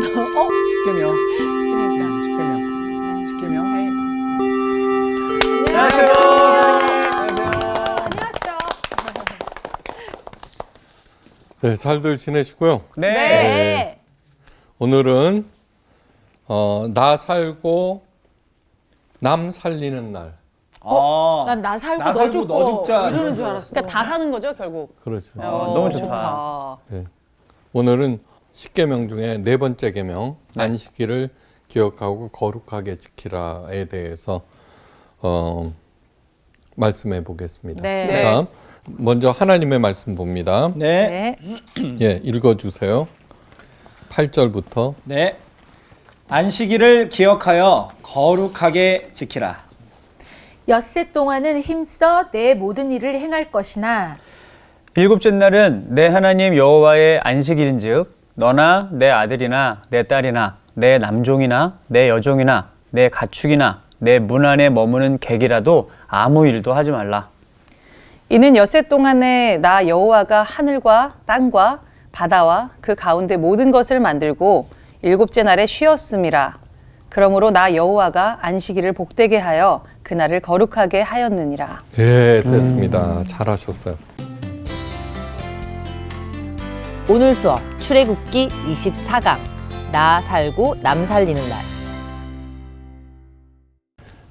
십계명. 그러니까. 십계명. 십계명. 안녕하세요. 안녕하세요. 네, 잘들 지내시고요. 네. 오늘은 나 살고 남 살리는 날. 난 나 살고 나 너 살고 죽고 너 죽자 이러는 줄 알았어. 그러니까 다 사는 거죠, 결국. 그렇죠. 너무 좋다. 네. 오늘은 10계명 중에 네 번째 계명 안식일을 기억하고 거룩하게 지키라에 대해서 말씀해 보겠습니다. 네. 자, 먼저 하나님의 말씀 봅니다. 네. 예, 읽어 주세요. 8절부터. 네. 안식일을 기억하여 거룩하게 지키라. 엿새 동안은 힘써 내 모든 일을 행할 것이나 일곱째 날은 내 하나님 여호와의 안식일인즉 너나 내 아들이나 내 딸이나 내 남종이나 내 여종이나 내 가축이나 내 문 안에 머무는 객이라도 아무 일도 하지 말라. 이는 엿새 동안에 나 여호와가 하늘과 땅과 바다와 그 가운데 모든 것을 만들고 일곱째 날에 쉬었음이라. 그러므로 나 여호와가 안식일을 복되게 하여 그날을 거룩하게 하였느니라. 예, 됐습니다. 잘하셨어요. 오늘 수업 출애굽기 24강 나 살고 남 살리는 날.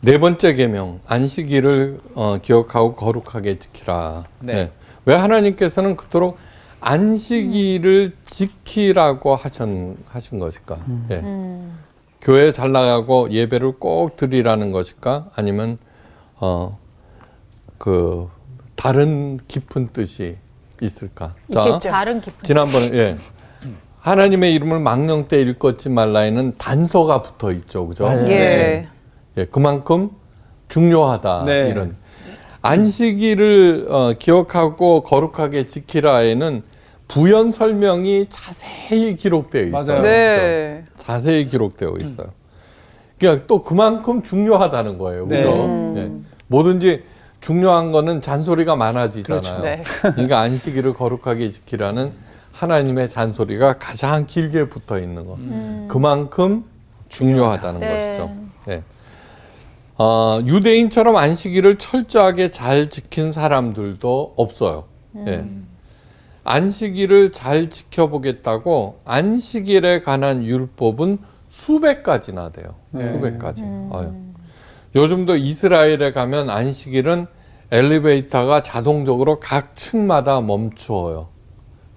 네 번째 계명 안식일을 기억하고 거룩하게 지키라. 네. 왜 하나님께서는 그토록 안식일을 지키라고 하신 것일까? 예. 교회 잘 나가고 예배를 꼭 드리라는 것일까? 아니면 그 다른 깊은 뜻이 있을까? 있겠죠. 다른 깊은 지난번에 하나님의 이름을 망령때 일컫지 말라에는 단서가 붙어 있죠, 그죠? 맞아요. 예. 예, 그만큼 중요하다. 네. 이런 안식일을 기억하고 거룩하게 지키라에는 부연 설명이 자세히 기록되어 있어요. 맞아요. 네. 그죠? 자세히 기록되어 있어요. 그러니까 또 그만큼 중요하다는 거예요, 네. 그죠? 예. 뭐든지 중요한 거는 잔소리가 많아지잖아요. 그렇죠. 네. 그러니까 안식일을 거룩하게 지키라는 하나님의 잔소리가 가장 길게 붙어 있는 거. 그만큼 중요하다는 네. 것이죠. 네. 유대인처럼 안식일을 철저하게 잘 지킨 사람들도 없어요. 예. 안식일을 잘 지켜보겠다고 안식일에 관한 율법은 수백 가지나 돼요. 수백 가지. 아유. 요즘도 이스라엘에 가면 안식일은 엘리베이터가 자동적으로 각 층마다 멈춰요.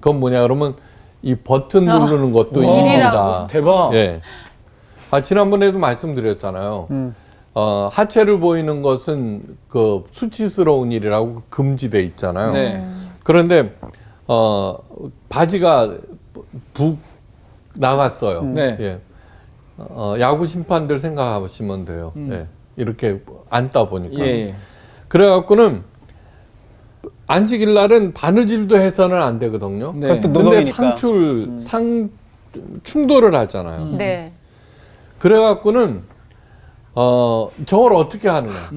그건 뭐냐 그러면 이 버튼 누르는 것도 일이다. 대박. 예. 지난번에도 말씀드렸잖아요. 하체를 보이는 것은 그 수치스러운 일이라고 금지돼 있잖아요. 네. 그런데 바지가 북 나갔어요. 네. 예. 야구 심판들 생각하시면 돼요. 예. 이렇게 앉다 보니까. 예. 그래갖고는 안식일 날은 바느질도 해서는 안 되거든요. 네. 그것도 근데 노동이니까. 충돌을 하잖아요. 네. 그래갖고는 저걸 어떻게 하느냐?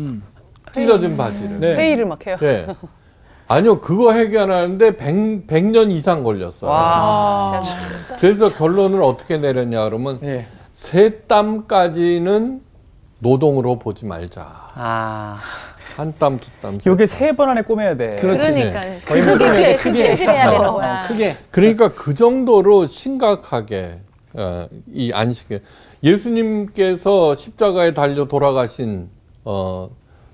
찢어진 바지를. 네. 회의를 막 해요. 예. 아니요, 그거 해결하는데 100년 이상 걸렸어요. 와. 그래서 결론을 어떻게 내렸냐 그러면 예. 세 땀까지는 노동으로 보지 말자. 아, 한 땀, 두 땀. 요게 3번 안에 꼬매야 돼. 그렇지. 그러니까 거의 뭐 크게 크게. 스침질해야 되는 거야. 크게. 그러니까 그 정도로 심각하게 이 안식일. 예수님께서 십자가에 달려 돌아가신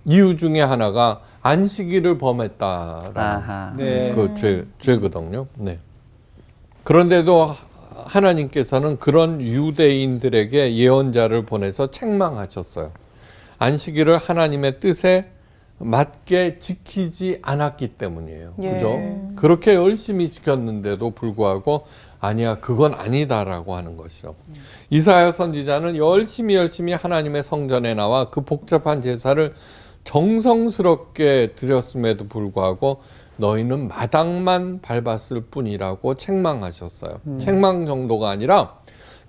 이유 중에 하나가 안식일을 범했다라는 아하. 네. 그 죄거든요. 네. 그런데도 하나님께서는 그런 유대인들에게 예언자를 보내서 책망하셨어요. 안식일을 하나님의 뜻에 맞게 지키지 않았기 때문이에요. 예. 그죠? 그렇게 열심히 지켰는데도 불구하고 아니야, 그건 아니다라고 하는 것이죠. 이사야 선지자는 열심히 하나님의 성전에 나와 그 복잡한 제사를 정성스럽게 드렸음에도 불구하고 너희는 마당만 밟았을 뿐이라고 책망하셨어요. 책망 정도가 아니라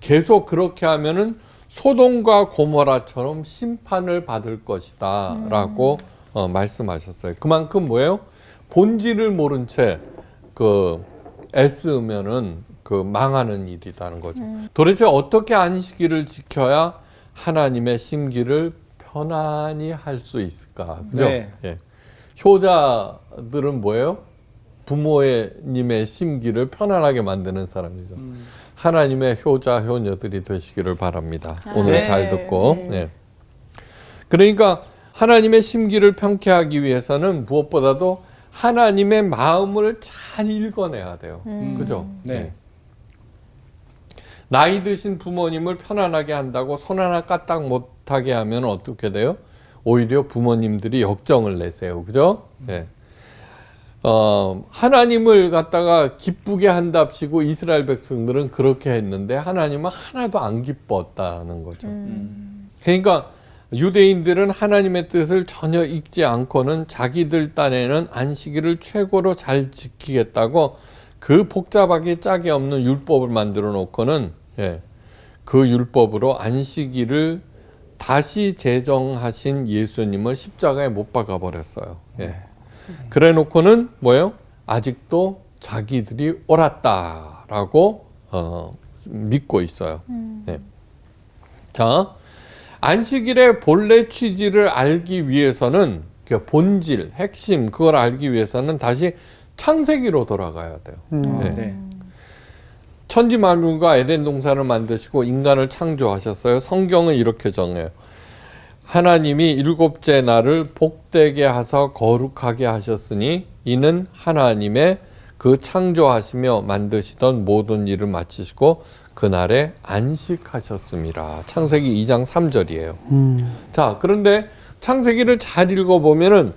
계속 그렇게 하면은 소돔과 고모라처럼 심판을 받을 것이다 라고 말씀하셨어요. 그만큼 뭐예요? 본질을 모른 채 애쓰면은 그 망하는 일이라는 거죠. 도대체 어떻게 안식일을 지켜야 하나님의 심기를 편안히 할 수 있을까? 그죠? 네. 예. 효자들은 뭐예요? 부모님의 심기를 편안하게 만드는 사람이죠. 하나님의 효자, 효녀들이 되시기를 바랍니다. 오늘 네. 잘 듣고. 예. 그러니까 하나님의 심기를 평쾌하기 위해서는 무엇보다도 하나님의 마음을 잘 읽어내야 돼요. 그죠? 네. 예. 나이 드신 부모님을 편안하게 한다고 손 하나 까딱 못하게 하면 어떻게 돼요? 오히려 부모님들이 역정을 내세요. 그죠? 예. 하나님을 갖다가 기쁘게 한답시고 이스라엘 백성들은 그렇게 했는데 하나님은 하나도 안 기뻤다는 거죠. 그러니까 유대인들은 하나님의 뜻을 전혀 읽지 않고는 자기들 딴에는 안식일을 최고로 잘 지키겠다고 그 복잡하게 짝이 없는 율법을 만들어 놓고는 그 율법으로 안식일을 다시 제정하신 예수님을 십자가에 못 박아 버렸어요. 그래 놓고는 뭐예요? 아직도 자기들이 옳았다라고 믿고 있어요. 자, 안식일의 본래 취지를 알기 위해서는 그 본질, 핵심 그걸 알기 위해서는 다시 창세기로 돌아가야 돼요. 네. 천지 만물과 에덴 동산을 만드시고 인간을 창조하셨어요. 성경은 이렇게 정해요. 하나님이 일곱째 날을 복되게 하사 거룩하게 하셨으니 이는 하나님의 그 창조하시며 만드시던 모든 일을 마치시고 그날에 안식하셨습니다. 창세기 2장 3절이에요. 자, 그런데 창세기를 잘 읽어보면은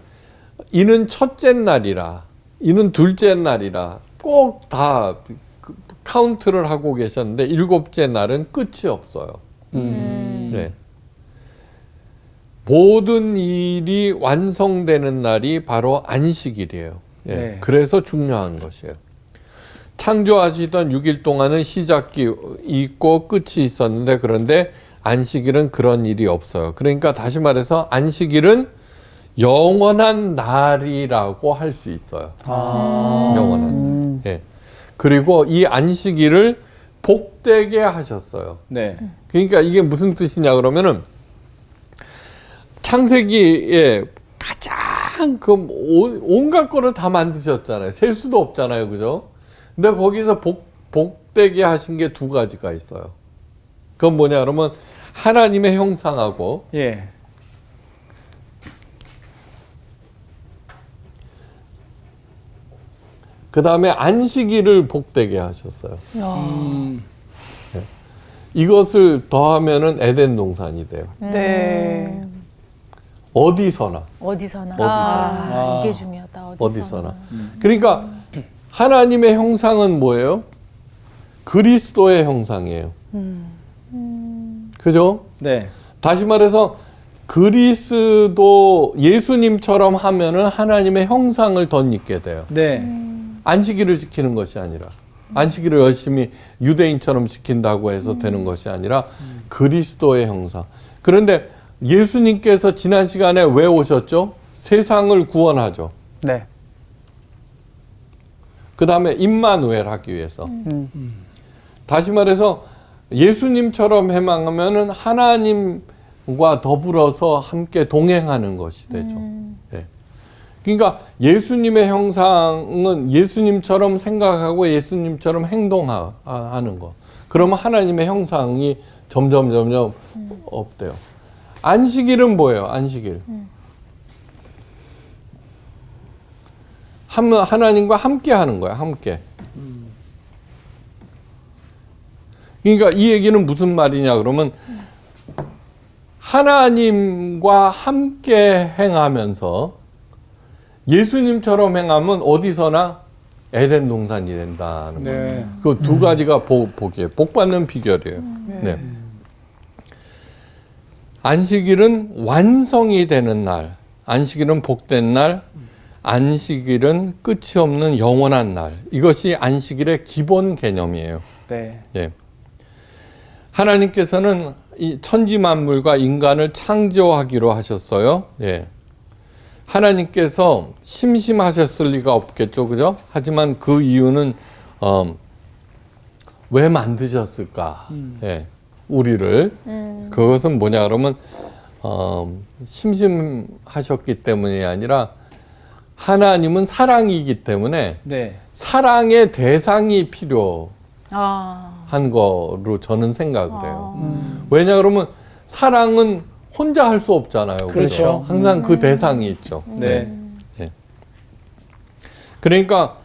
이는 첫째 날이라, 이는 둘째 날이라 꼭 다 카운트를 하고 계셨는데 일곱째 날은 끝이 없어요. 네. 모든 일이 완성되는 날이 바로 안식일이에요. 예. 네. 그래서 중요한 것이에요. 창조하시던 6일 동안은 시작이 있고 끝이 있었는데 그런데 안식일은 그런 일이 없어요. 그러니까 다시 말해서 안식일은 영원한 날이라고 할 수 있어요. 영원한 날. 예. 그리고 이 안식일을 복되게 하셨어요. 네. 그러니까 이게 무슨 뜻이냐 그러면은 창세기에 가장 그 온갖 거를 다 만드셨잖아요. 셀 수도 없잖아요. 그죠? 근데 거기서 복되게 하신 게 두 가지가 있어요. 그건 뭐냐 그러면 하나님의 형상하고 예. 그 다음에 안식일을 복되게 하셨어요. 네. 이것을 더하면은 에덴 동산이 돼요. 네. 어디서나. 어디서나. 이게 중요하다. 어디서나. 그러니까 하나님의 형상은 뭐예요? 그리스도의 형상이에요. 그죠? 네. 다시 말해서 그리스도 예수님처럼 하면은 하나님의 형상을 덧입게 돼요. 네. 안식일을 지키는 것이 아니라 안식일을 열심히 유대인처럼 지킨다고 해서 되는 것이 아니라 그리스도의 형상. 그런데 예수님께서 지난 시간에 왜 오셨죠? 세상을 구원하죠. 네. 그 다음에 임마누엘 하기 위해서. 다시 말해서 예수님처럼 해망하면은 하나님과 더불어서 함께 동행하는 것이 되죠. 예. 그러니까 예수님의 형상은 예수님처럼 생각하고 예수님처럼 행동하는 거. 그러면 하나님의 형상이 점점 없대요. 안식일은 뭐예요? 안식일. 하나님과 함께 하는 거야. 함께. 그러니까 이 얘기는 무슨 말이냐 그러면 하나님과 함께 행하면서 예수님처럼 행하면 어디서나 에덴 동산이 된다는 네. 거예요. 그 두 가지가 복이에요. 복 받는 비결이에요. 네. 안식일은 완성이 되는 날, 안식일은 복된 날, 안식일은 끝이 없는 영원한 날. 이것이 안식일의 기본 개념이에요. 네. 예. 하나님께서는 이 천지 만물과 인간을 창조하기로 하셨어요. 예. 하나님께서 심심하셨을 리가 없겠죠, 그죠? 하지만 그 이유는 왜 만드셨을까? 예, 우리를. 그것은 뭐냐 그러면 심심하셨기 때문이 아니라 하나님은 사랑이기 때문에 네. 사랑의 대상이 필요한 거로 저는 생각을 해요. 왜냐 그러면 사랑은 혼자 할 수 없잖아요. 그렇죠. 그죠? 항상 그 대상이 있죠. 네. 네. 그러니까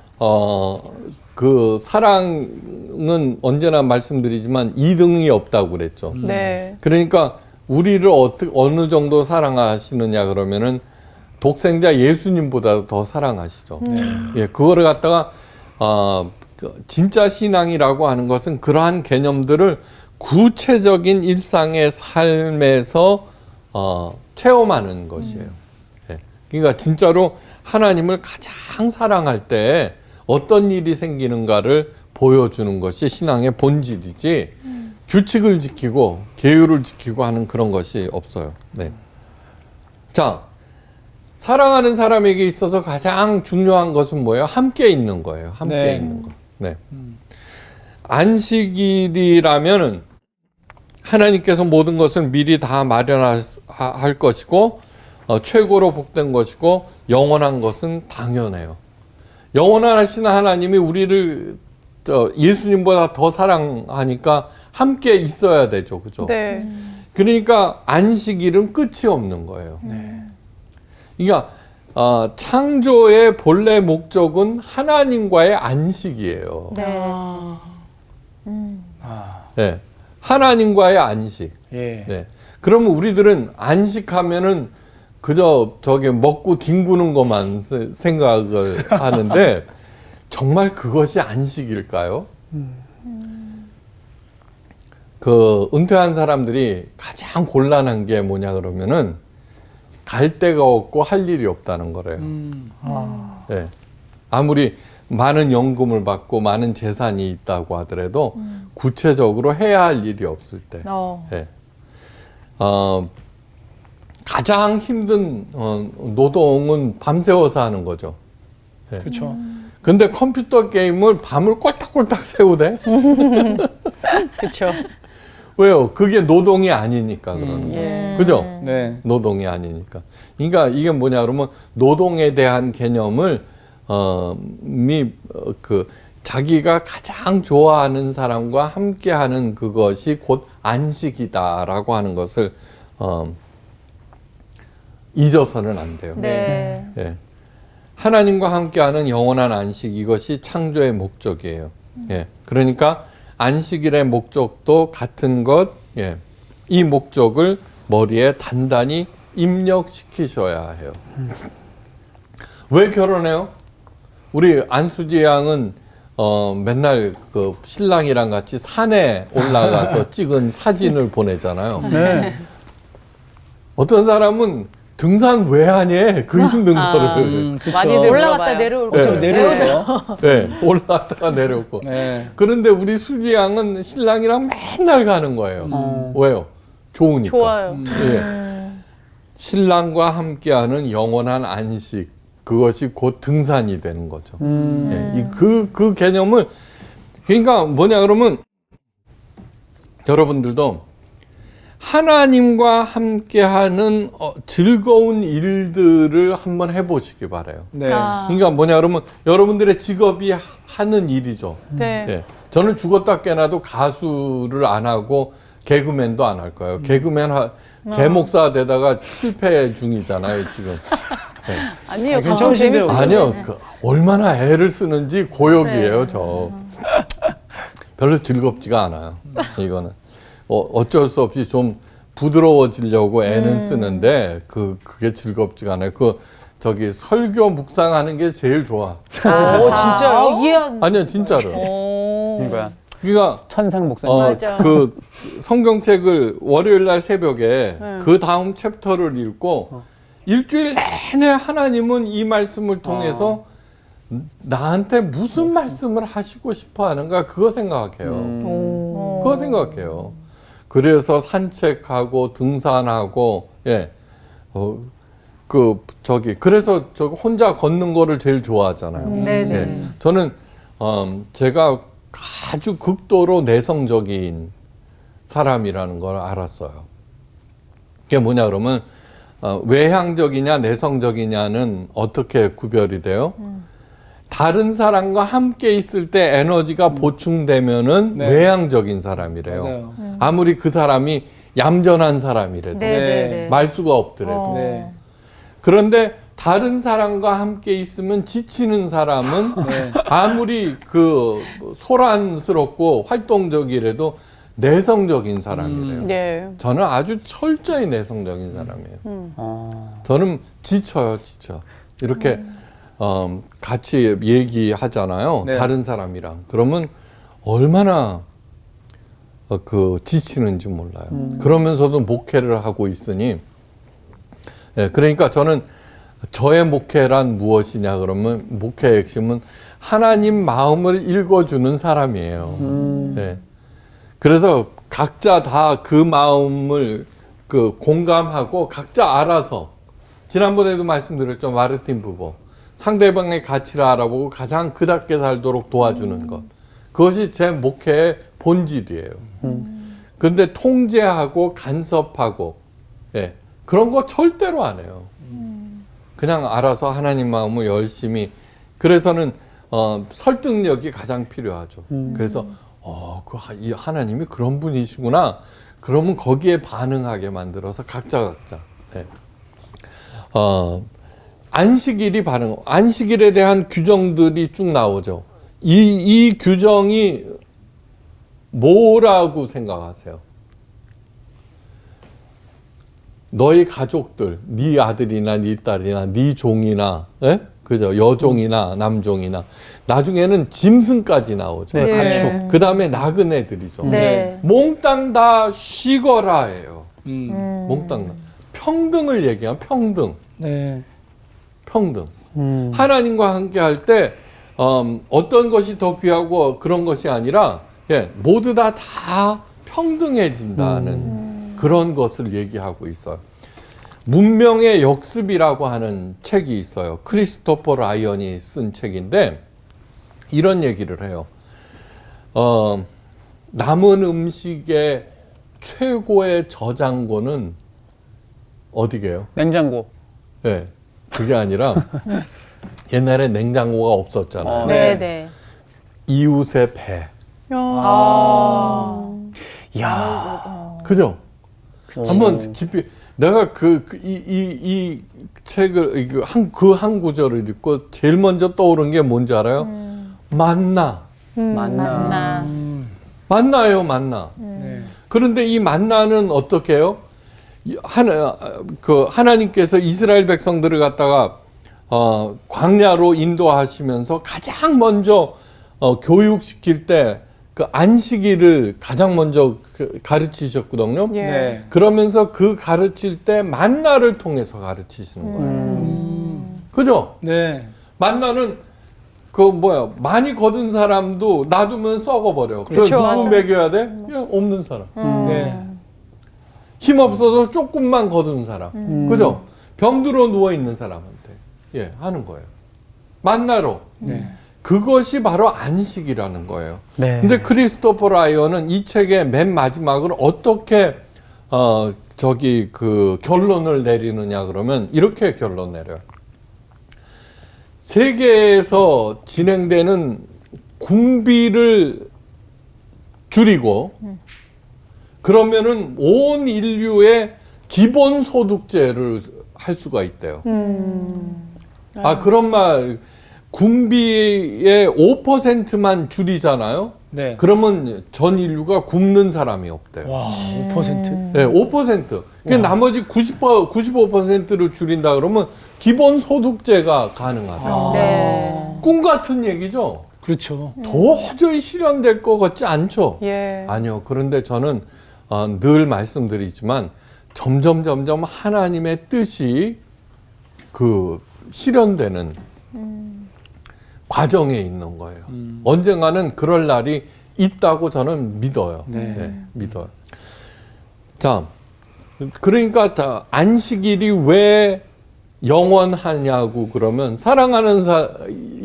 그 사랑은 언제나 말씀드리지만 이등이 없다고 그랬죠. 네. 그러니까 우리를 어느 정도 사랑하시느냐 그러면은 독생자 예수님보다 더 사랑하시죠. 예, 그거를 갖다가 진짜 신앙이라고 하는 것은 그러한 개념들을 구체적인 일상의 삶에서 체험하는 것이에요. 예, 그러니까 진짜로 하나님을 가장 사랑할 때 어떤 일이 생기는가를 보여주는 것이 신앙의 본질이지 규칙을 지키고 계율을 지키고 하는 그런 것이 없어요. 네. 자, 사랑하는 사람에게 있어서 가장 중요한 것은 뭐예요? 함께 있는 거예요. 함께 네. 있는 거. 네. 안식일이라면은 하나님께서 모든 것을 미리 다 마련할 것이고 최고로 복된 것이고 영원한 것은 당연해요. 영원하신 하나님이 우리를 예수님보다 더 사랑하니까 함께 있어야 되죠. 그죠? 네. 그러니까 안식일은 끝이 없는 거예요. 그러니까 창조의 본래 목적은 하나님과의 안식이에요. 네. 하나님과의 안식. 예. 네. 그러면 우리들은 안식하면은 그저 저기 먹고 뒹구는 것만 생각을 하는데 정말 그것이 안식일까요? 그 은퇴한 사람들이 가장 곤란한 게 뭐냐 그러면은 갈 데가 없고 할 일이 없다는 거래요. 네. 아무리 많은 연금을 받고 많은 재산이 있다고 하더라도 구체적으로 해야 할 일이 없을 때. 네. 가장 힘든 노동은 밤새워서 하는 거죠. 네. 그렇죠. 근데 컴퓨터 게임을 밤을 꼴딱꼴딱 새우대? 그렇죠. 왜요? 그게 노동이 아니니까 그러는 거예요. 그죠? 네. 노동이 아니니까. 그러니까 이게 뭐냐 그러면 노동에 대한 개념을 자기가 가장 좋아하는 사람과 함께하는 그것이 곧 안식이다라고 하는 것을 잊어서는 안 돼요. 네. 예. 하나님과 함께하는 영원한 안식 이것이 창조의 목적이에요. 예. 그러니까 안식일의 목적도 같은 것. 예. 이 목적을 머리에 단단히 입력시키셔야 해요. 왜 결혼해요? 우리 안수지 양은 맨날 그 신랑이랑 같이 산에 올라가서 찍은 사진을 보내잖아요. 네. 어떤 사람은 등산 왜 하니? 그 힘든 거를. 그렇죠. 많이들 올라갔다 물어봐요. 내려올 네. 좀 내려오세요. 네, 올라갔다가 내려오고. 네. 그런데 우리 수지 양은 신랑이랑 맨날 가는 거예요. 왜요? 좋으니까. 좋아요. 예. 신랑과 함께하는 영원한 안식. 그것이 곧 등산이 되는 거죠. 예. 그 개념을, 그러니까 뭐냐 그러면 여러분들도 하나님과 함께하는 즐거운 일들을 한번 해보시기 바라요. 네. 그러니까 뭐냐 그러면 여러분들의 직업이 하는 일이죠. 네. 예. 저는 죽었다 깨나도 가수를 안 하고 개그맨도 안 할 거예요. 개그맨 개목사 되다가 실패 중이잖아요 지금. 예. 아니요. 괜찮으신데요. 재밌어요. 아니요, 얼마나 애를 쓰는지 고역이에요 저. 별로 즐겁지가 않아요. 이거는 어쩔 수 없이 좀 부드러워지려고 애는 쓰는데 그게 즐겁지가 않아요. 저기 설교 묵상하는 게 제일 좋아. 오, 진짜요? 이해한. 아니요, 진짜로. 이거야. 그러니까 천상 목사님. 그 성경책을 월요일 날 새벽에 그 다음 챕터를 읽고 일주일 내내 하나님은 이 말씀을 통해서 나한테 무슨 말씀을 하시고 싶어 하는가 그거 생각해요. 그거 생각해요. 그래서 산책하고 등산하고 예. 그래서 저 혼자 걷는 거를 제일 좋아하잖아요. 네네. 예. 저는 제가 아주 극도로 내성적인 사람이라는 걸 알았어요. 그게 뭐냐 그러면 외향적이냐 내성적이냐는 어떻게 구별이 돼요? 다른 사람과 함께 있을 때 에너지가 보충되면은 네. 외향적인 사람이래요. 맞아요. 아무리 그 사람이 얌전한 사람이라도 네. 말수가 없더라도. 네. 그런데 다른 사람과 함께 있으면 지치는 사람은 네. 아무리 그 소란스럽고 활동적이라도 내성적인 사람이래요. 네. 저는 아주 철저히 내성적인 사람이에요. 저는 지쳐요, 지쳐. 이렇게 같이 얘기하잖아요. 네. 다른 사람이랑. 그러면 얼마나 지치는지 몰라요. 그러면서도 목회를 하고 있으니, 그러니까 저는 저의 목회란 무엇이냐 그러면 목회의 핵심은 하나님 마음을 읽어주는 사람이에요. 네. 그래서 각자 다 그 마음을 공감하고 각자 알아서 지난번에도 말씀드렸죠. 마르틴 부부 상대방의 가치를 알아보고 가장 그답게 살도록 도와주는 것, 그것이 제 목회의 본질이에요. 근데 통제하고 간섭하고 그런 거 절대로 안 해요. 그냥 알아서 하나님 마음을 열심히. 그래서는 설득력이 가장 필요하죠. 그래서 이 하나님이 그런 분이시구나. 그러면 거기에 반응하게 만들어서 각자. 안식일에 대한 규정들이 쭉 나오죠. 이 규정이 뭐라고 생각하세요? 너희 가족들, 네 아들이나 네 딸이나 네 종이나, 그죠? 여종이나 남종이나, 나중에는 짐승까지 나오죠. 네, 네. 가축. 그 다음에 나그네들이죠. 네. 몽땅 다 쉬거라예요. 음. 몽땅 다. 평등을 얘기하면 평등. 네. 평등. 하나님과 함께 할 때 어떤 것이 더 귀하고 그런 것이 아니라 모두 다 평등해진다는 그런 것을 얘기하고 있어요. 문명의 역습이라고 하는 책이 있어요. 크리스토퍼 라이언이 쓴 책인데 이런 얘기를 해요. 남은 음식의 최고의 저장고는 어디게요? 냉장고. 네, 그게 아니라 옛날에 냉장고가 없었잖아요. 네. 네. 이웃의 배. 이야. 그죠? 한번 깊이 내가 이 책을 한 구절을 읽고 제일 먼저 떠오른 게 뭔지 알아요? 만나. 만나. 만나예요, 만나. 네. 그런데 이 만나는 어떻게 해요? 하나님께서 이스라엘 백성들을 갖다가 광야로 인도하시면서 가장 먼저 교육시킬 때 그 안식일을 가장 먼저 가르치셨거든요. 예. 네. 그러면서 그 가르칠 때 만나를 통해서 가르치시는 거예요. 그죠? 네. 만나는 많이 거둔 사람도 놔두면 썩어버려. 그래서 그렇죠. 누구 맞아. 먹여야 돼? 없는 사람. 네. 힘 없어서 조금만 거둔 사람. 그죠? 병들어 누워 있는 사람한테 하는 거예요. 만나로. 네. 그것이 바로 안식이라는 거예요. 네. 근데 크리스토퍼 라이언은 이 책의 맨 마지막으로 어떻게 결론을 내리느냐 그러면 이렇게 결론 내려요. 세계에서 진행되는 군비를 줄이고 그러면은 온 인류의 기본 소득제를 할 수가 있대요. 그런 말, 군비의 5%만 줄이잖아요. 네. 그러면 전 인류가 굶는 사람이 없대요. 와, 5%? 네, 5%. 그 나머지 95%를 줄인다 그러면 기본 소득제가 가능하대요. 네. 꿈 같은 얘기죠. 그렇죠. 도저히 실현될 것 같지 않죠. 예. 아니요. 그런데 저는 늘 말씀드리지만 점점 하나님의 뜻이 실현되는 과정에 있는 거예요. 언젠가는 그럴 날이 있다고 저는 믿어요. 네. 믿어요. 자, 그러니까 안식일이 왜 영원하냐고 그러면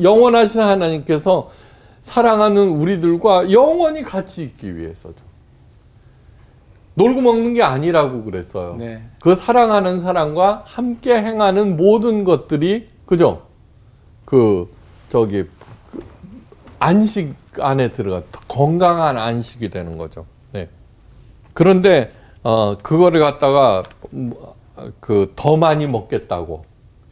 영원하신 하나님께서 사랑하는 우리들과 영원히 같이 있기 위해서죠. 놀고 먹는 게 아니라고 그랬어요. 네. 그 사랑하는 사람과 함께 행하는 모든 것들이 그죠? 안식 안에 들어가 건강한 안식이 되는 거죠. 네. 그런데 그거를 갖다가 더 많이 먹겠다고.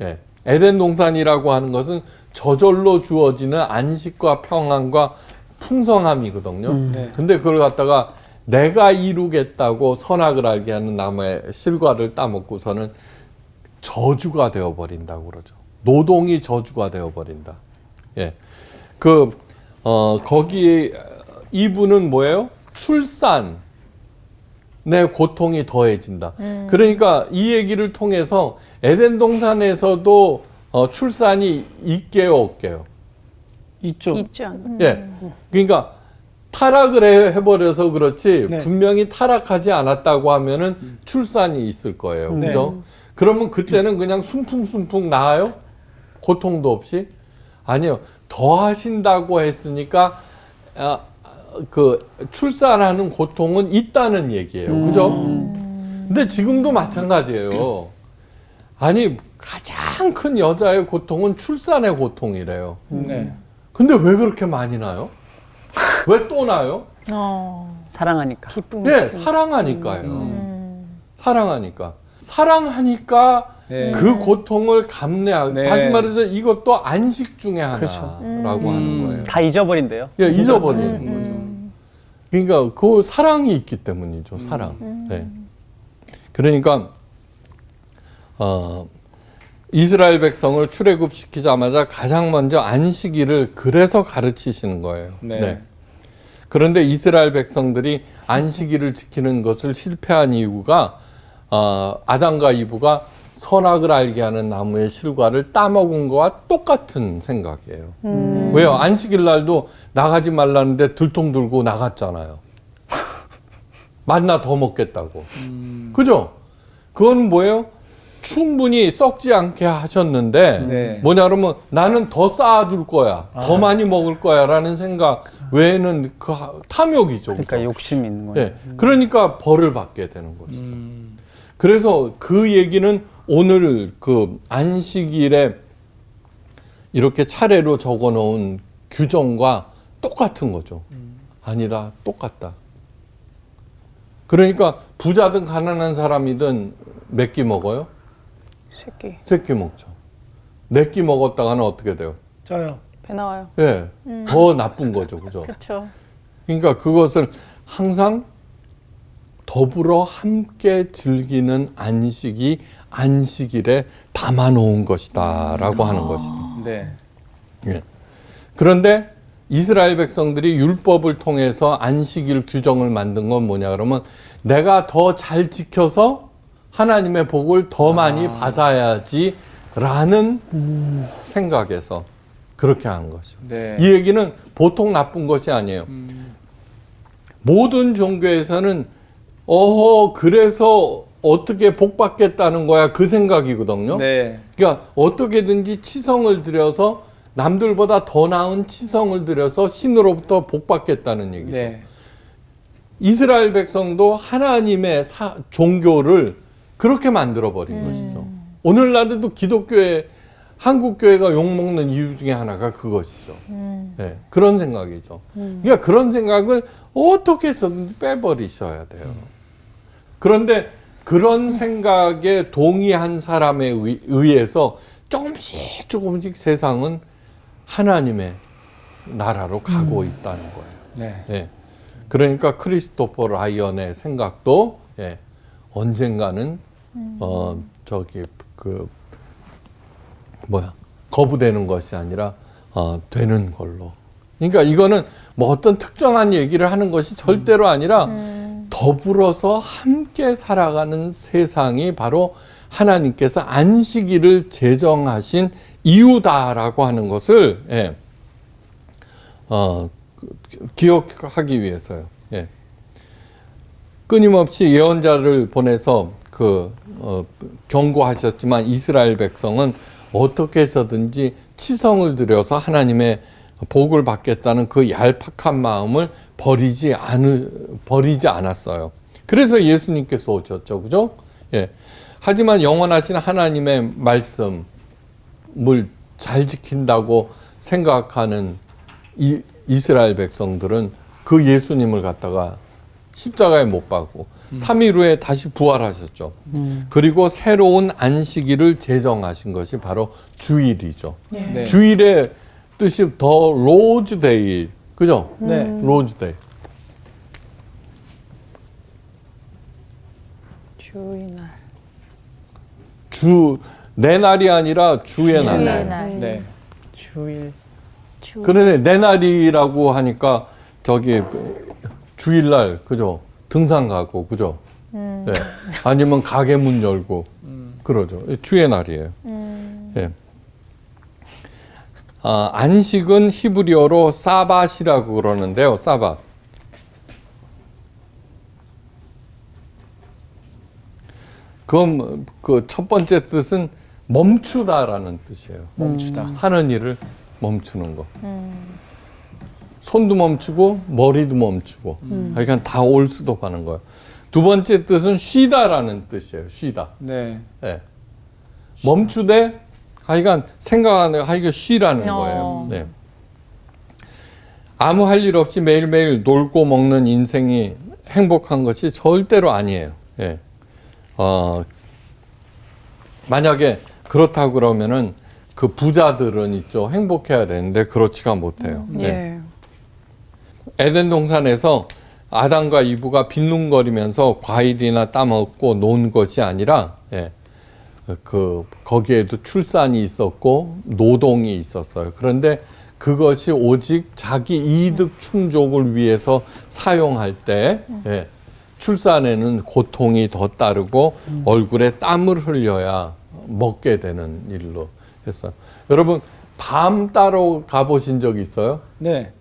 예. 에덴 동산이라고 하는 것은 저절로 주어지는 안식과 평안과 풍성함이거든요. 네. 근데 그걸 갖다가 내가 이루겠다고 선악을 알게 하는 나무의 실과를 따먹고서는 저주가 되어버린다고 그러죠. 노동이 저주가 되어버린다. 예. 거기에 이분은 뭐예요? 출산. 내 고통이 더해진다. 그러니까 이 얘기를 통해서 에덴 동산에서도 출산이 있게요, 없게요? 있죠. 있죠. 예. 그러니까 타락을 해버려서 그렇지 네. 분명히 타락하지 않았다고 하면은 출산이 있을 거예요. 네. 그죠? 그러면 그때는 그냥 순풍순풍 나아요? 고통도 없이? 아니요. 더 하신다고 했으니까 출산하는 고통은 있다는 얘기예요. 그죠? 근데 지금도 마찬가지예요. 아니, 가장 큰 여자의 고통은 출산의 고통이래요. 네. 근데 왜 그렇게 많이 나요? 왜 또 나요? 사랑하니까. 기쁨. 예, 사랑하니까요. 사랑하니까 네. 그 고통을 감내하고, 네. 다시 말해서 이것도 안식 중에 하나라고 그렇죠. 하는 거예요. 다 잊어버린대요. 예, 잊어버리는 거죠. 그러니까 그 사랑이 있기 때문이죠, 사랑. 네. 그러니까, 이스라엘 백성을 출애굽시키자마자 가장 먼저 안식일을 그래서 가르치시는 거예요. 네. 그런데 이스라엘 백성들이 안식일을 지키는 것을 실패한 이유가 아담과 이브가 선악을 알게 하는 나무의 실과를 따먹은 거와 똑같은 생각이에요. 왜요? 안식일 날도 나가지 말라는데 들통 들고 나갔잖아요. 만나 더 먹겠다고. 그죠? 그건 뭐예요? 충분히 썩지 않게 하셨는데 네. 뭐냐 그러면 나는 더 쌓아둘 거야. 더 많이 먹을 거야 라는 생각 외에는 그 탐욕이죠. 그러니까 그죠? 욕심이 있는 거예요. 예. 그러니까 벌을 받게 되는 것이죠. 그래서 그 얘기는 오늘 그 안식일에 이렇게 차례로 적어 놓은 규정과 똑같은 거죠. 아니다. 똑같다. 그러니까 부자든 가난한 사람이든 몇 끼 먹어요? 새끼. 세 끼 먹죠. 네 끼 먹었다가는 어떻게 돼요? 저요. 배 나와요. 예. 더 나쁜 거죠. 그죠? 그렇죠. 그러니까 그것을 항상 더불어 함께 즐기는 안식이 안식일에 담아놓은 것이다라고 하는 것이다. 네. 예. 그런데 이스라엘 백성들이 율법을 통해서 안식일 규정을 만든 건 뭐냐 그러면 내가 더 잘 지켜서 하나님의 복을 더 많이 받아야지라는 생각에서 그렇게 한 것이죠. 네. 이 얘기는 보통 나쁜 것이 아니에요. 모든 종교에서는 그래서 어떻게 복 받겠다는 거야 그 생각이거든요. 네. 그러니까 어떻게든지 치성을 들여서 남들보다 더 나은 치성을 들여서 신으로부터 복 받겠다는 얘기죠. 네. 이스라엘 백성도 하나님의 종교를 그렇게 만들어 버린 것이죠. 오늘날에도 기독교에 한국 교회가 욕먹는 이유 중에 하나가 그것이죠. 네, 그런 생각이죠. 그러니까 그런 생각을 어떻게 해서든 빼버리셔야 돼요. 그런데 그런 생각에 동의한 사람에 의해서 조금씩 세상은 하나님의 나라로 가고 있다는 거예요. 네. 예. 그러니까 크리스토퍼 라이언의 생각도 언젠가는 거부되는 것이 아니라 되는 걸로. 그러니까 이거는 뭐 어떤 특정한 얘기를 하는 것이 절대로 아니라 더불어서 함께 살아가는 세상이 바로 하나님께서 안식일을 제정하신 이유다라고 하는 것을 기억하기 위해서요. 예. 끊임없이 예언자를 보내서 경고하셨지만 이스라엘 백성은 어떻게 해서든지 치성을 들여서 하나님의 복을 받겠다는 그 얄팍한 마음을 버리지 않았어요. 그래서 예수님께서 오셨죠. 그죠? 예. 하지만 영원하신 하나님의 말씀을 잘 지킨다고 생각하는 이스라엘 백성들은 그 예수님을 갖다가 십자가에 못 박고 3일 후에 다시 부활하셨죠. 그리고 새로운 안식일을 제정하신 것이 바로 주일이죠. 네. 주일의 뜻이 더 로즈데이, 그죠? 네. 로즈데이. 주의날. 내 날이 아니라 주의 날. 주의 날. 네. 주일. 그런데 내 날이라고 하니까 저기 주일날, 그죠? 등산 가고, 그죠? 네. 아니면 가게 문 열고, 그러죠. 주의 날이에요. 예. 안식은 히브리어로 사밧이라고 그러는데요. 사밧. 그럼 그 첫 번째 뜻은 멈추다라는 뜻이에요. 멈추다. 하는 일을 멈추는 거. 손도 멈추고 머리도 멈추고. 그러니까 다 올 수도 가는 거예요. 두 번째 뜻은 쉬다라는 뜻이에요. 쉬다. 네. 네. 멈추되 하여간 생각하는 하여간 쉬라는 거예요. 네. 아무 할 일 없이 매일매일 놀고 먹는 인생이 행복한 것이 절대로 아니에요. 예. 만약에 그렇다고 그러면은 그 부자들은 있죠. 행복해야 되는데 그렇지가 못해요. 네. 예. 에덴 동산에서 아담과 이브가 빈둥거리면서 과일이나 따먹고 논 것이 아니라, 예. 거기에도 출산이 있었고 노동이 있었어요. 그런데 그것이 오직 자기 이득 충족을 위해서 사용할 때, 예. 출산에는 고통이 더 따르고 얼굴에 땀을 흘려야 먹게 되는 일로 했어요. 여러분, 밤 따러 가보신 적 있어요? 네.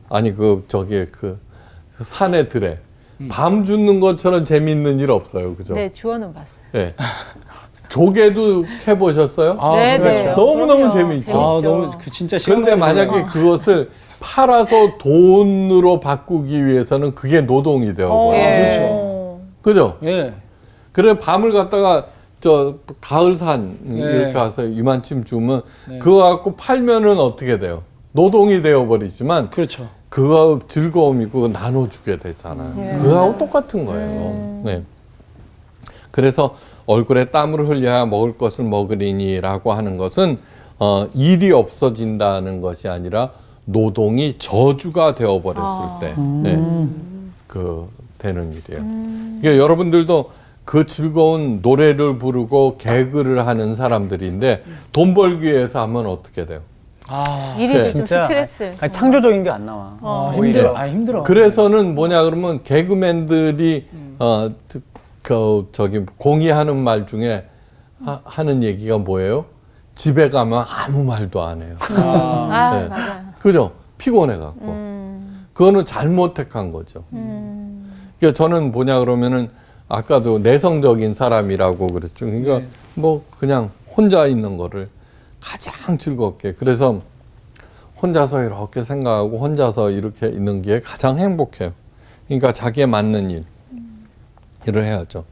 아니, 그 산에 들에. 밤 죽는 것처럼 재밌는 일 없어요. 그죠? 네, 주어는 봤어요. 네. 조개도 해보셨어요? 아, 네, 그렇죠. 네. 너무너무 그럼요. 재미있죠. 아, 재밌죠. 너무 진짜 근데 시원하게 만약에 놀아요. 그것을 팔아서 돈으로 바꾸기 위해서는 그게 노동이 되어버려요. 그렇죠. 그죠? 예. 그래 밤을 갖다가 저 가을산 네. 이렇게 가서 이만큼 주면 네. 그거 갖고 팔면은 어떻게 돼요? 노동이 되어버리지만 그렇죠. 그거 즐거움이고 나눠주게 되잖아요. 그거하고 똑같은 거예요. 네. 그래서 얼굴에 땀을 흘려야 먹을 것을 먹으리니라고 하는 것은 일이 없어진다는 것이 아니라 노동이 저주가 되어버렸을 때, 네. 그 되는 일이에요. 그러니까 여러분들도 그 즐거운 노래를 부르고 개그를 하는 사람들인데 돈 벌기 위해서 하면 어떻게 돼요? 아, 일이 네. 좀 진짜 스트레스. 아니, 창조적인 게 안 나와. 힘들어. 아, 힘들어. 그래서는 뭐냐 그러면 개그맨들이 저기 공의하는 말 중에 하는 얘기가 뭐예요? 집에 가면 아무 말도 안 해요. 아, 아, 네. 맞아요. 그죠? 피곤해 갖고. 그거는 잘못 택한 거죠. 그러니까 저는 뭐냐 그러면은 아까도 내성적인 사람이라고 그랬죠. 그러니까 네. 뭐 그냥 혼자 있는 거를 가장 즐겁게. 그래서 혼자서 이렇게 생각하고 혼자서 이렇게 있는 게 가장 행복해요. 그러니까 자기에 맞는 일을 해야죠.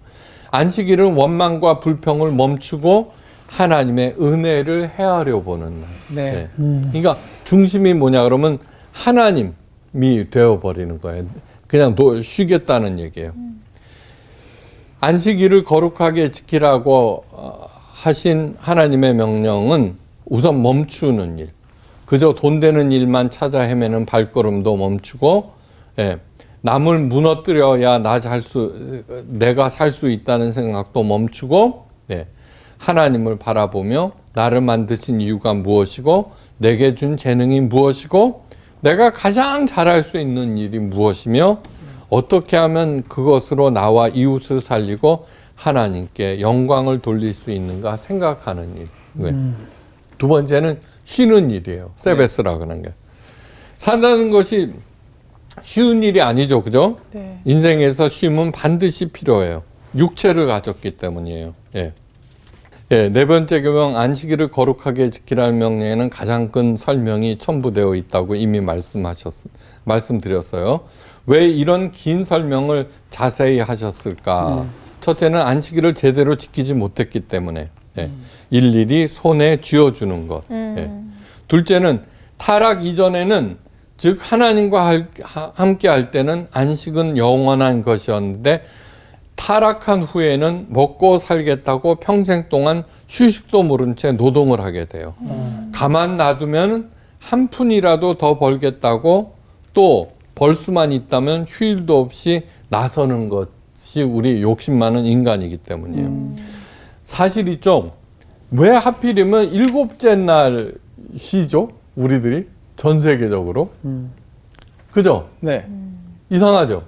안식일은 원망과 불평을 멈추고 하나님의 은혜를 헤아려 보는 날. 네. 그러니까 중심이 뭐냐 그러면 하나님이 되어버리는 거예요. 그냥 쉬겠다는 얘기예요. 안식일을 거룩하게 지키라고 하신 하나님의 명령은 우선 멈추는 일. 그저 돈 되는 일만 찾아 헤매는 발걸음도 멈추고, 예, 남을 무너뜨려야 내가 살 수 있다는 생각도 멈추고, 예, 하나님을 바라보며 나를 만드신 이유가 무엇이고 내게 준 재능이 무엇이고 내가 가장 잘할 수 있는 일이 무엇이며 어떻게 하면 그것으로 나와 이웃을 살리고 하나님께 영광을 돌릴 수 있는가 생각하는 일. 두 번째는 쉬는 일이에요. 세베스라 그러는 게. 산다는 것이 쉬운 일이 아니죠. 그죠? 네. 인생에서 쉼은 반드시 필요해요. 육체를 가졌기 때문이에요. 예. 예, 네 번째 계명 안식일을 거룩하게 지키라는 명령에는 가장 큰 설명이 첨부되어 있다고 이미 말씀드렸어요. 왜 이런 긴 설명을 자세히 하셨을까? 첫째는 안식일을 제대로 지키지 못했기 때문에 예, 일일이 손에 쥐어주는 것. 예. 둘째는 타락 이전에는 즉 하나님과 함께 할 때는 안식은 영원한 것이었는데 타락한 후에는 먹고 살겠다고 평생 동안 휴식도 모른 채 노동을 하게 돼요. 가만 놔두면 한 푼이라도 더 벌겠다고 또 벌 수만 있다면 휴일도 없이 나서는 것이 우리 욕심 많은 인간이기 때문이에요. 사실이죠. 왜 하필이면 일곱째 날 쉬죠? 우리들이 전 세계적으로. 그죠? 네. 이상하죠?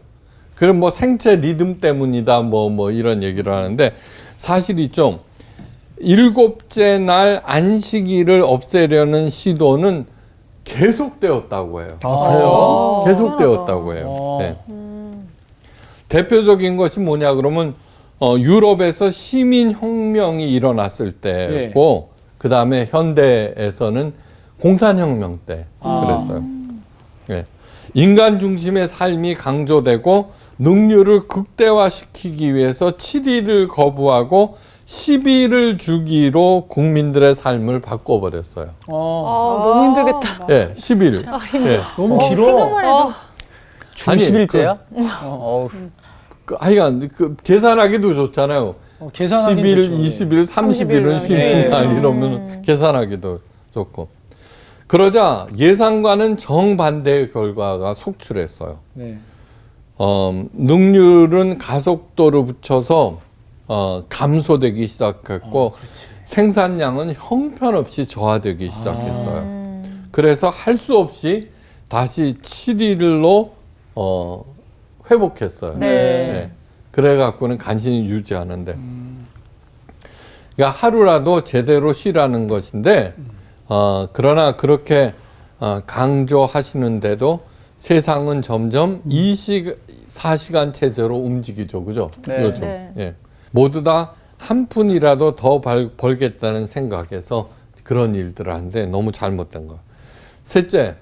그럼 뭐 생체 리듬 때문이다 뭐 이런 얘기를 하는데 사실이죠. 일곱째 날 안식일을 없애려는 시도는 계속되었다고 해요. 그래요? 계속되었다고 해요. 네. 대표적인 것이 뭐냐 그러면 유럽에서 시민혁명이 일어났을 때고 그 다음에 현대에서는 공산혁명 때 그랬어요. 네. 인간 중심의 삶이 강조되고 능률을 극대화시키기 위해서 7일을 거부하고 10일을 주기로 국민들의 삶을 바꿔버렸어요. 너무 힘들겠다. 예, 10일. 예. 너무 길어. 생각만 해도 아니, 10일째야? 하여간 계산하기도 좋잖아요. 계산하기 10일, 좋죠. 20일, 30일은 쉬는 네. 날 이러면 계산하기도 좋고. 그러자 예상과는 정반대의 결과가 속출했어요. 네. 능률은 가속도를 붙여서 감소되기 시작했고 생산량은 형편없이 저하되기 시작했어요. 그래서 할 수 없이 다시 7일로 회복했어요. 네. 그래갖고는 간신히 유지하는데. 그러니까 하루라도 제대로 쉬라는 것인데 그러나 그렇게 강조하시는데도 세상은 점점 24시간 체제로 움직이죠. 그죠? 네. 요즘. 네. 예. 모두 다 한 푼이라도 더 벌겠다는 생각에서 그런 일들을 하는데 너무 잘못된 거예요. 셋째,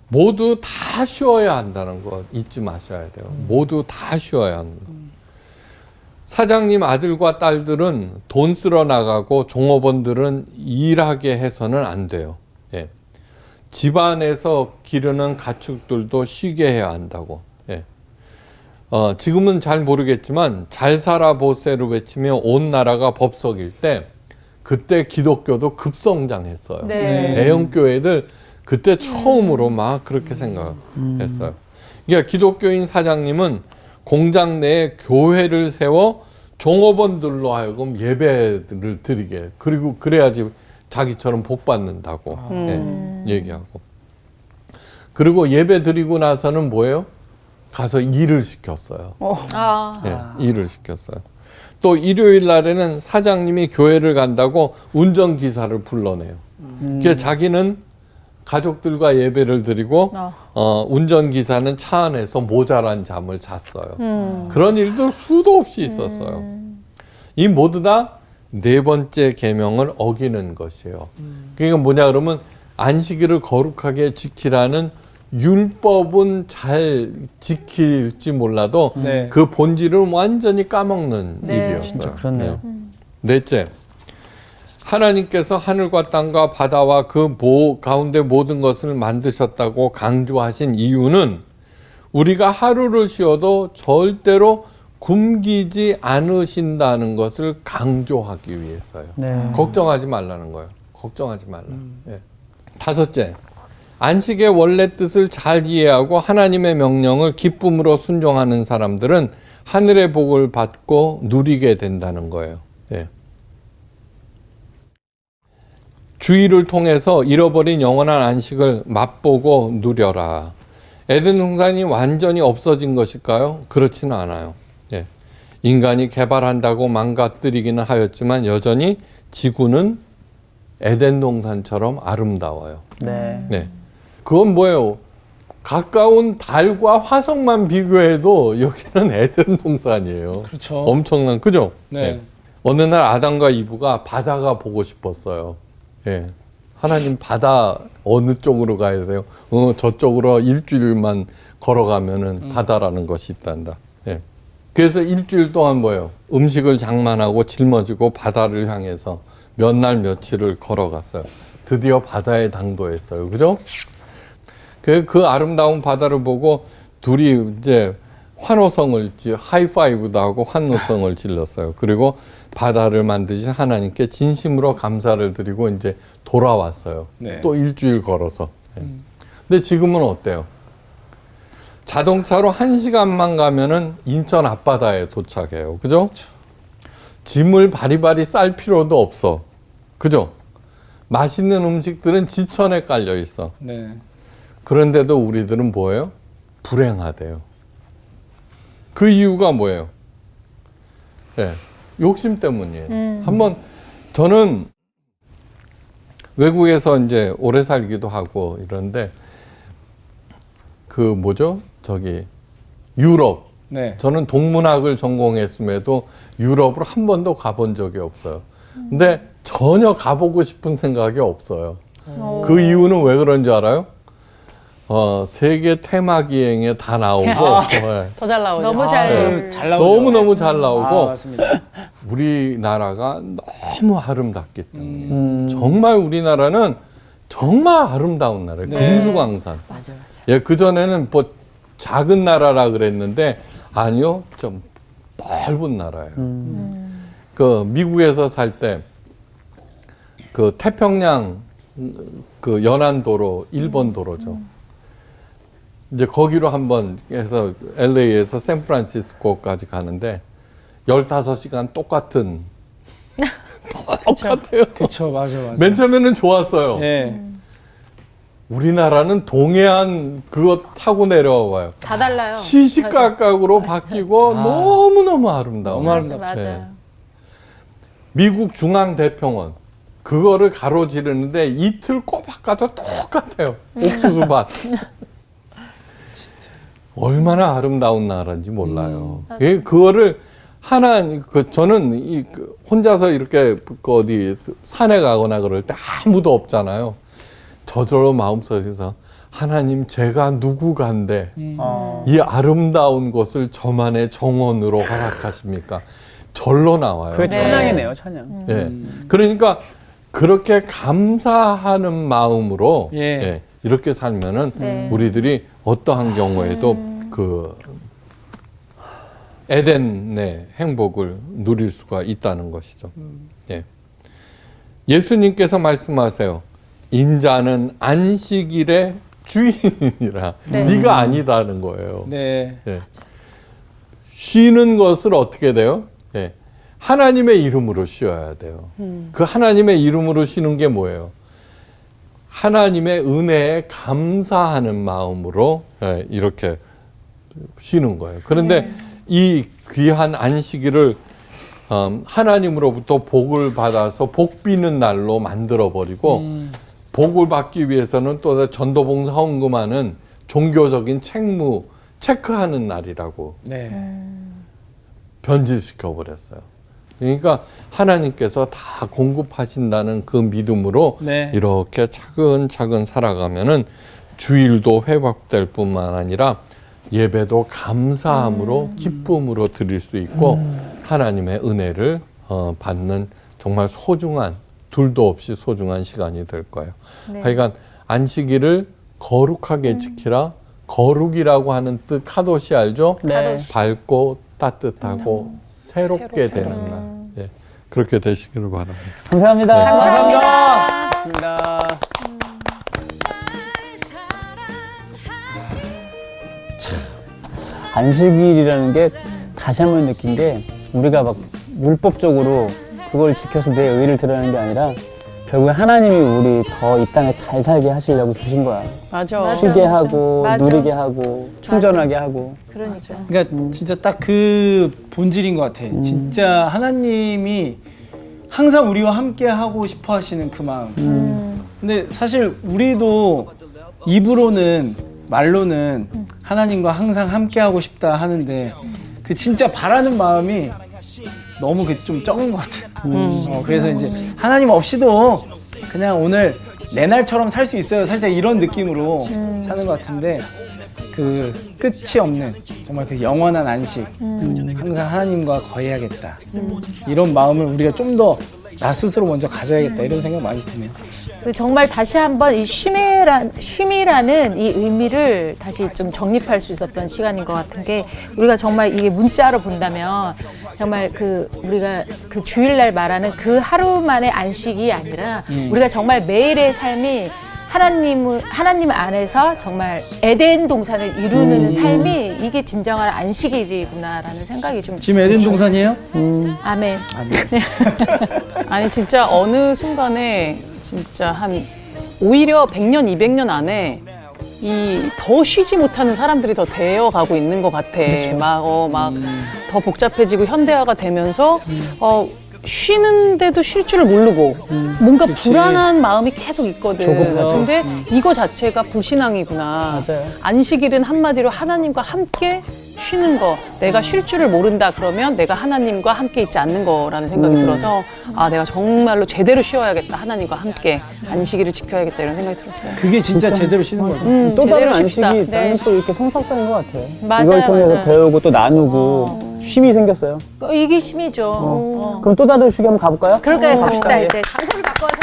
모두 다 쉬어야 한다는 거 잊지 마셔야 돼요. 모두 다 쉬어야 하는 거. 사장님 아들과 딸들은 돈 쓰러 나가고 종업원들은 일하게 해서는 안 돼요. 예. 집안에서 기르는 가축들도 쉬게 해야 한다고. 예. 지금은 잘 모르겠지만 잘 살아 보세를 외치며 온 나라가 법석일 때 그때 기독교도 급성장했어요. 네. 대형 교회들 그때 처음으로 막 그렇게 생각했어요. 그러니까 기독교인 사장님은 공장 내에 교회를 세워 종업원들로 하여금 예배를 드리게 그리고 그래야지 자기처럼 복 받는다고 얘기하고 그리고 예배 드리고 나서는 뭐예요? 가서 일을 시켰어요. 일을 시켰어요. 또 일요일 날에는 사장님이 교회를 간다고 운전기사를 불러내요. 그래서 자기는 가족들과 예배를 드리고 운전기사는 차 안에서 모자란 잠을 잤어요. 그런 일도 수도 없이 있었어요. 이 모두 다 네 번째 계명을 어기는 것이에요. 그러니까 뭐냐 그러면 안식일을 거룩하게 지키라는 율법은 잘 지킬지 몰라도 네. 그 본질을 완전히 까먹는 일이었어요. 진짜 그렇네요. 넷째, 하나님께서 하늘과 땅과 바다와 그 가운데 모든 것을 만드셨다고 강조하신 이유는 우리가 하루를 쉬어도 절대로 굶기지 않으신다는 것을 강조하기 위해서요. 네. 걱정하지 말라는 거예요. 걱정하지 말라. 예. 다섯째, 안식의 원래 뜻을 잘 이해하고 하나님의 명령을 기쁨으로 순종하는 사람들은 하늘의 복을 받고 누리게 된다는 거예요. 예. 주의를 통해서 잃어버린 영원한 안식을 맛보고 누려라. 에덴 동산이 완전히 없어진 것일까요? 그렇지는 않아요. 예. 인간이 개발한다고 망가뜨리기는 하였지만 여전히 지구는 에덴 동산처럼 아름다워요. 네. 네. 그건 뭐예요? 가까운 달과 화성만 비교해도 여기는 에덴 동산이에요. 그렇죠. 엄청난, 그죠? 네. 어느 날 아담과 이브가 바다가 보고 싶었어요. 예. 하나님 바다 어느 쪽으로 가야 돼요? 저쪽으로 일주일만 걸어가면은 바다라는 것이 있단다. 예. 그래서 일주일 동안 뭐예요? 음식을 장만하고 짊어지고 바다를 향해서 몇 날 며칠을 걸어갔어요. 드디어 바다에 당도했어요. 그죠? 그 아름다운 바다를 보고 둘이 이제 하이파이브도 하고 환호성을 질렀어요. 그리고 바다를 만드신 하나님께 진심으로 감사를 드리고 이제 돌아왔어요. 네. 또 일주일 걸어서. 근데 지금은 어때요? 자동차로 1시간만 가면은 인천 앞바다에 도착해요. 그죠? 짐을 바리바리 쌀 필요도 없어. 그죠? 맛있는 음식들은 지천에 깔려 있어. 네. 그런데도 우리들은 뭐예요? 불행하대요. 그 이유가 뭐예요? 네, 욕심 때문이에요. 한번 저는 외국에서 이제 오래 살기도 하고 이런데 유럽. 네. 저는 동문학을 전공했음에도 유럽을 한 번도 가본 적이 없어요. 근데 전혀 가보고 싶은 생각이 없어요. 그 이유는 왜 그런 줄 알아요? 세계 테마 기행에 다 나오고 네. 더 잘 나오죠. 너무 잘. 잘 나오죠. 너무너무 잘 나오고 맞습니다. 우리나라가 너무 아름답기 때문에 정말 우리나라는 정말 아름다운 나라예요. 네. 금수강산. 맞아. 예, 그전에는 뭐 작은 나라라 그랬는데 아니요. 좀 넓은 나라예요. 그 미국에서 살 때 그 태평양 그 연안도로 일본 도로죠. 이제 거기로 한번 해서 LA에서 샌프란시스코까지 가는데 15시간 똑같아요. 그렇죠, 맞아. 맨 처음에는 좋았어요. 예. 우리나라는 동해안 그거 타고 내려와 봐요. 다 달라요. 시시각각으로 바뀌고 너무너무 아름다워. 너무 아름답죠. 맞아요. 미국 중앙대평원 그거를 가로지르는데 이틀 꼬박 가도 똑같아요. 옥수수밭. 얼마나 아름다운 나라인지 몰라요. 그거를 저는 혼자서 이렇게 어디 산에 가거나 그럴 때 아무도 없잖아요. 저절로 마음속에서 하나님 제가 누구간데 이 아름다운 것을 저만의 정원으로 허락하십니까? 절로 나와요. 그게 찬양이네요, 찬양. 예. 그러니까 그렇게 감사하는 마음으로 예. 예, 이렇게 살면은 네. 우리들이 어떠한 경우에도 그 에덴의 행복을 누릴 수가 있다는 것이죠. 예. 예수님께서 말씀하세요. 인자는 안식일의 주인이라 네. 네가 아니다는 거예요. 네. 예. 쉬는 것을 어떻게 돼요? 예. 하나님의 이름으로 쉬어야 돼요. 그 하나님의 이름으로 쉬는 게 뭐예요? 하나님의 은혜에 감사하는 마음으로 예, 이렇게 쉬는 거예요. 그런데 이 귀한 안식일을 하나님으로부터 복을 받아서 복 비는 날로 만들어버리고 복을 받기 위해서는 또 전도봉사 헌금하는 종교적인 책무 체크하는 날이라고 네. 변질시켜 버렸어요. 그러니까 하나님께서 다 공급하신다는 그 믿음으로 네. 이렇게 차근차근 살아가면은 주일도 회복될 뿐만 아니라 예배도 감사함으로 기쁨으로 드릴 수 있고 하나님의 은혜를 받는 정말 소중한 둘도 없이 소중한 시간이 될 거예요. 하여간 안식일을 거룩하게 지키라. 거룩이라고 하는 뜻 카도시 알죠? 네. 밝고 따뜻하고 새롭게 되는 날. 예, 그렇게 되시기를 바랍니다. 감사합니다. 감사합니다. 감사합니다. 안식일이라는 게 다시 한번 느낀 게 우리가 막 율법적으로 그걸 지켜서 내 의를 드러내는 게 아니라 결국에 하나님이 우리 더 이 땅에 잘 살게 하시려고 주신 거야. 맞아. 쉬게 하고 맞아. 누리게 하고 충전하게 하고. 그러니까. 그러니까 진짜 딱 그 본질인 것 같아. 진짜 하나님이 항상 우리와 함께 하고 싶어 하시는 그 마음. 근데 사실 우리도 입으로는 말로는 하나님과 항상 함께 하고 싶다 하는데 그 진짜 바라는 마음이 너무 좀 적은 것 같아요. 그래서 이제 하나님 없이도 그냥 오늘 내 날처럼 살 수 있어요. 살짝 이런 느낌으로 사는 것 같은데 그 끝이 없는 정말 그 영원한 안식, 항상 하나님과 거해야겠다. 이런 마음을 우리가 좀 더 나 스스로 먼저 가져야겠다 이런 생각 많이 드네요. 정말 다시 한번 이 쉼이라는 이 의미를 다시 좀 정립할 수 있었던 시간인 것 같은 게 우리가 정말 이게 문자로 본다면 정말 우리가 그 주일날 말하는 그 하루만의 안식이 아니라 우리가 정말 매일의 삶이 하나님 안에서 정말 에덴 동산을 이루는 삶이 이게 진정한 안식일이구나라는 생각이 좀 지금 에덴 동산이에요? 아멘. 아니 진짜 어느 순간에 진짜 오히려 100년, 200년 안에 더 쉬지 못하는 사람들이 더 되어가고 있는 것 같아. 막 더 복잡해지고 현대화가 되면서 쉬는데도 쉴 줄을 모르고 뭔가 불안한 마음이 계속 있거든. 근데 이거 자체가 불신앙이구나. 맞아요. 안식일은 한마디로 하나님과 함께 쉬는 거. 내가 쉴 줄을 모른다 그러면 내가 하나님과 함께 있지 않는 거라는 생각이 들어서 내가 정말로 제대로 쉬어야겠다. 하나님과 함께 안식일을 지켜야겠다 이런 생각이 들었어요. 그게 진짜 제대로 쉬는 거죠. 또 다른 제대로 안식이 쉽시다. 나는 또 이렇게 성숙된 것 같아요. 맞아요, 이걸 통해서 맞아요. 배우고 또 나누고 쉼이 생겼어요. 이게 쉼이죠. 그럼 또 다른 휴게 한번 가볼까요? 그러니까 갑시다 예. 이제 장소를 바꿔서.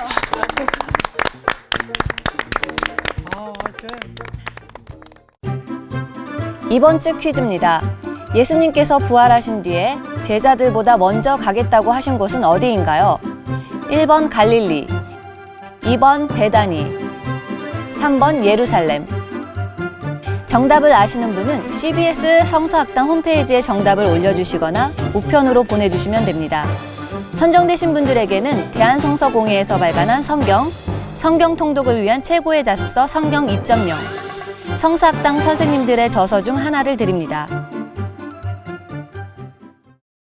이번 주 퀴즈입니다. 예수님께서 부활하신 뒤에 제자들보다 먼저 가겠다고 하신 곳은 어디인가요? 1번 갈릴리, 2번 베다니, 3번 예루살렘. 정답을 아시는 분은 CBS 성서학당 홈페이지에 정답을 올려주시거나 우편으로 보내주시면 됩니다. 선정되신 분들에게는 대한성서공회에서 발간한 성경 통독을 위한 최고의 자습서 성경 2.0, 성서학당 선생님들의 저서 중 하나를 드립니다.